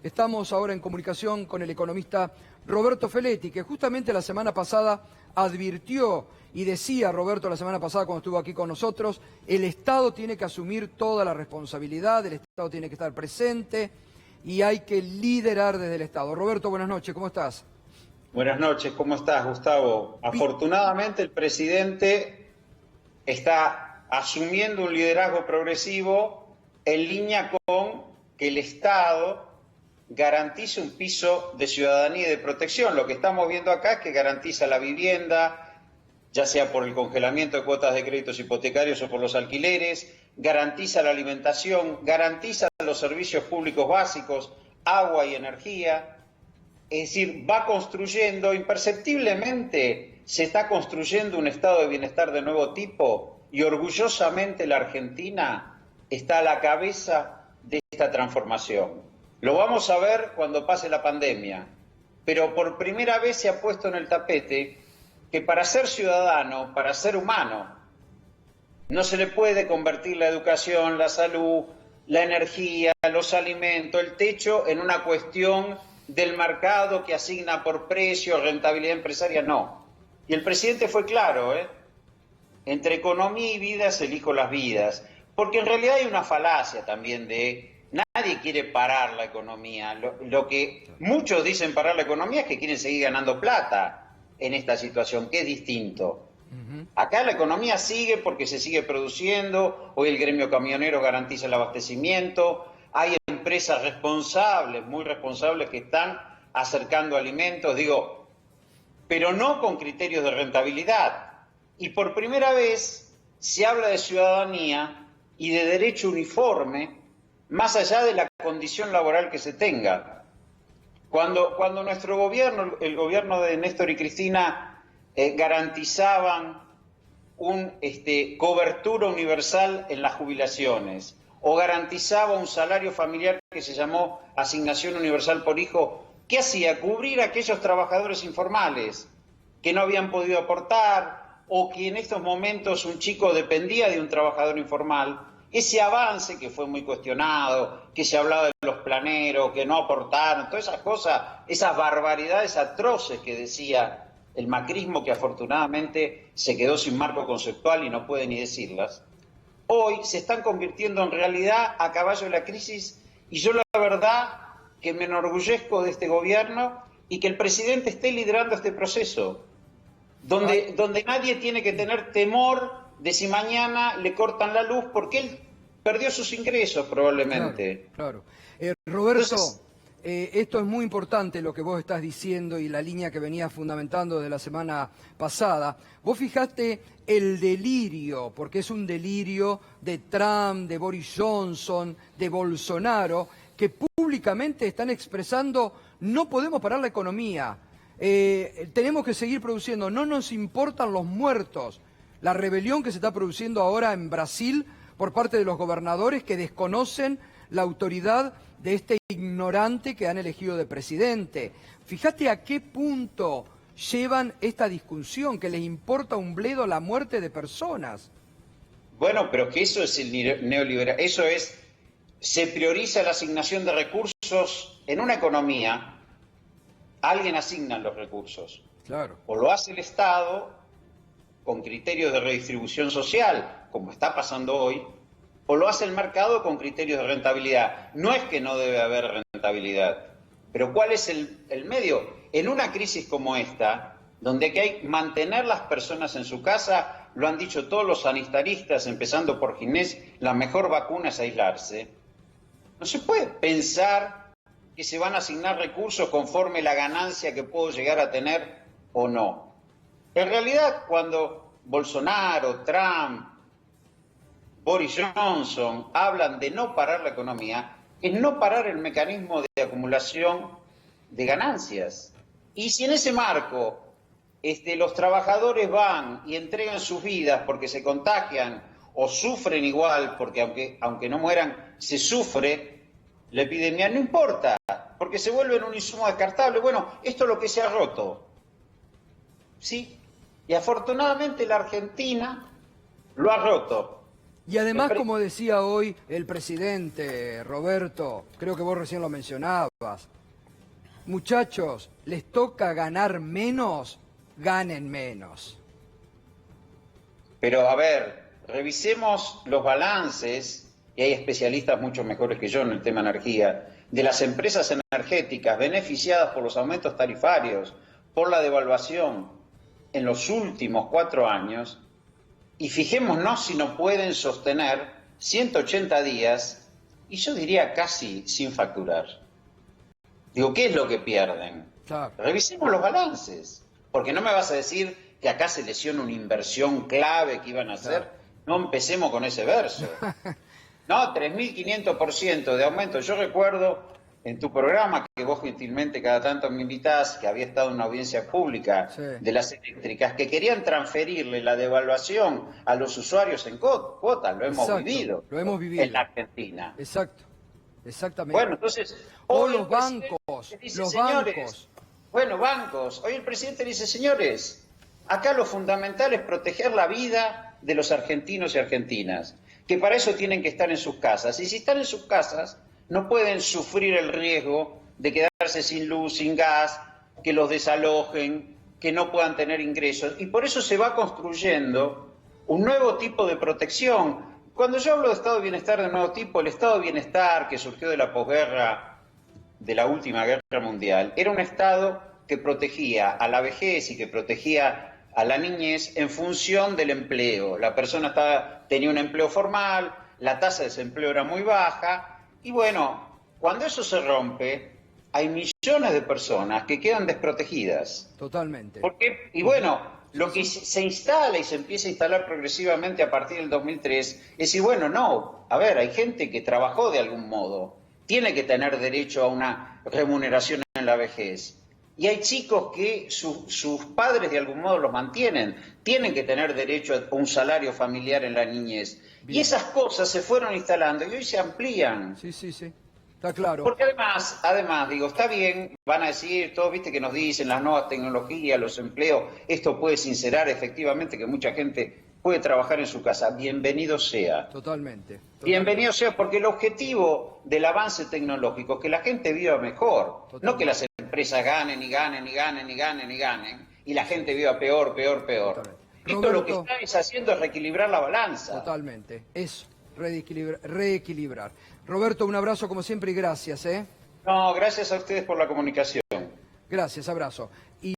Estamos ahora en comunicación con el economista Roberto Feletti, que justamente la semana pasada advirtió y decía, Roberto, la semana pasada cuando estuvo aquí con nosotros, el Estado tiene que asumir toda la responsabilidad, el Estado tiene que estar presente y hay que liderar desde el Estado. Roberto, buenas noches, ¿cómo estás? Buenas noches, ¿cómo estás, Gustavo? Afortunadamente el presidente está asumiendo un liderazgo progresivo en línea con que el Estado garantice un piso de ciudadanía y de protección. Lo que estamos viendo acá es que garantiza la vivienda, ya sea por el congelamiento de cuotas de créditos hipotecarios o por los alquileres, garantiza la alimentación, garantiza los servicios públicos básicos, agua y energía. Es decir, va construyendo, imperceptiblemente se está construyendo un estado de bienestar de nuevo tipo y orgullosamente la Argentina está a la cabeza de esta transformación. Lo vamos a ver cuando pase la pandemia, pero por primera vez se ha puesto en el tapete que para ser ciudadano, para ser humano, no se le puede convertir la educación, la salud, la energía, los alimentos, el techo en una cuestión del mercado que asigna por precio, rentabilidad empresaria, no. Y el presidente fue claro, entre economía y vidas elijo las vidas, porque en realidad hay una falacia también de nadie quiere parar la economía. Lo que muchos dicen parar la economía es que quieren seguir ganando plata en esta situación, que es distinto. Acá la economía sigue porque se sigue produciendo, hoy el gremio camionero garantiza el abastecimiento, hay empresas responsables, muy responsables, que están acercando alimentos, pero no con criterios de rentabilidad. Y por primera vez se habla de ciudadanía y de derecho uniforme, más allá de la condición laboral que se tenga. Cuando nuestro gobierno, el gobierno de Néstor y Cristina, garantizaban cobertura universal en las jubilaciones, o garantizaba un salario familiar que se llamó asignación universal por hijo, ¿qué hacía? Cubrir a aquellos trabajadores informales que no habían podido aportar o que en estos momentos un chico dependía de un trabajador informal. Ese avance que fue muy cuestionado, que se hablaba de los planeros, que no aportaron, todas esas cosas, esas barbaridades atroces que decía el macrismo, que afortunadamente se quedó sin marco conceptual y no puede ni decirlas, hoy se están convirtiendo en realidad a caballo de la crisis, y yo la verdad que me enorgullezco de este gobierno y que el presidente esté liderando este proceso, donde nadie tiene que tener temor de si mañana le cortan la luz porque él perdió sus ingresos probablemente. Claro. Roberto, entonces, esto es muy importante lo que vos estás diciendo y la línea que venías fundamentando de la semana pasada. Vos fijaste el delirio, porque es un delirio de Trump, de Boris Johnson, de Bolsonaro, que públicamente están expresando: no podemos parar la economía, tenemos que seguir produciendo, no nos importan los muertos. La rebelión que se está produciendo ahora en Brasil por parte de los gobernadores que desconocen la autoridad de este ignorante que han elegido de presidente. Fíjate a qué punto llevan esta discusión, que les importa un bledo la muerte de personas. Bueno, pero que eso es el neoliberal, eso es, se prioriza la asignación de recursos en una economía, alguien asigna los recursos. Claro. O lo hace el Estado con criterios de redistribución social, como está pasando hoy, o lo hace el mercado con criterios de rentabilidad. No es que no debe haber rentabilidad, pero ¿cuál es el medio? En una crisis como esta, donde hay que mantener las personas en su casa, lo han dicho todos los sanitaristas, empezando por Ginés, la mejor vacuna es aislarse. No se puede pensar que se van a asignar recursos conforme la ganancia que puedo llegar a tener o no. En realidad, cuando Bolsonaro, Trump, Boris Johnson hablan de no parar la economía, es no parar el mecanismo de acumulación de ganancias. Y si en ese marco los trabajadores van y entregan sus vidas porque se contagian o sufren igual, porque aunque no mueran, se sufre la epidemia, no importa, porque se vuelven un insumo descartable. Bueno, esto es lo que se ha roto. ¿Sí? Y afortunadamente la Argentina lo ha roto. Y además, como decía hoy el presidente Roberto, creo que vos recién lo mencionabas, muchachos, les toca ganar menos, ganen menos. Pero a ver, revisemos los balances, y hay especialistas mucho mejores que yo en el tema energía, de las empresas energéticas beneficiadas por los aumentos tarifarios, por la devaluación en los últimos 4 años, y fijémonos si no pueden sostener 180 días, y yo diría casi sin facturar. Digo, ¿qué es lo que pierden? Claro. Revisemos los balances, porque no me vas a decir que acá se lesiona una inversión clave que iban a hacer. Claro. No empecemos con ese verso. No, 3.500% de aumento. Yo recuerdo en tu programa que vos gentilmente cada tanto me invitás, que había estado en una audiencia pública Sí. de las eléctricas, que querían transferirle la devaluación a los usuarios en cuotas. Lo hemos Exacto, vivido. lo hemos vivido. En la Argentina. Exacto, exactamente. Bueno, entonces... O hoy el los presidente bancos, dice, los señores, bancos. bueno, bancos. Hoy el presidente dice, señores, acá lo fundamental es proteger la vida de los argentinos y argentinas, que para eso tienen que estar en sus casas. Y si están en sus casas, no pueden sufrir el riesgo de quedarse sin luz, sin gas, que los desalojen, que no puedan tener ingresos. Y por eso se va construyendo un nuevo tipo de protección. Cuando yo hablo de estado de bienestar de nuevo tipo, el estado de bienestar que surgió de la posguerra, de la última guerra mundial, era un estado que protegía a la vejez y que protegía a la niñez en función del empleo. La persona tenía un empleo formal, la tasa de desempleo era muy baja, y bueno, cuando eso se rompe, hay millones de personas que quedan desprotegidas. Totalmente. ¿Por qué? Y bueno, lo que se instala y se empieza a instalar progresivamente a partir del 2003 es decir, bueno, no, a ver, hay gente que trabajó de algún modo, tiene que tener derecho a una remuneración en la vejez. Y hay chicos que sus padres de algún modo los mantienen, tienen que tener derecho a un salario familiar en la niñez. Bien. Y esas cosas se fueron instalando y hoy se amplían. Sí, sí, sí, está claro. Porque además, digo, está bien, van a decir, todos viste que nos dicen las nuevas tecnologías, los empleos, esto puede sincerar efectivamente que mucha gente puede trabajar en su casa. Bienvenido sea. Totalmente. Bienvenido sea, porque el objetivo del avance tecnológico es que la gente viva mejor, totalmente. No que las empresas ganen y ganen y ganen y ganen y ganen, y la gente viva peor, peor, peor. Totalmente. Esto Roberto, lo que está haciendo es reequilibrar la balanza. Totalmente, eso, reequilibrar. Roberto, un abrazo como siempre y gracias, ¿eh? No, gracias a ustedes por la comunicación. Gracias, abrazo.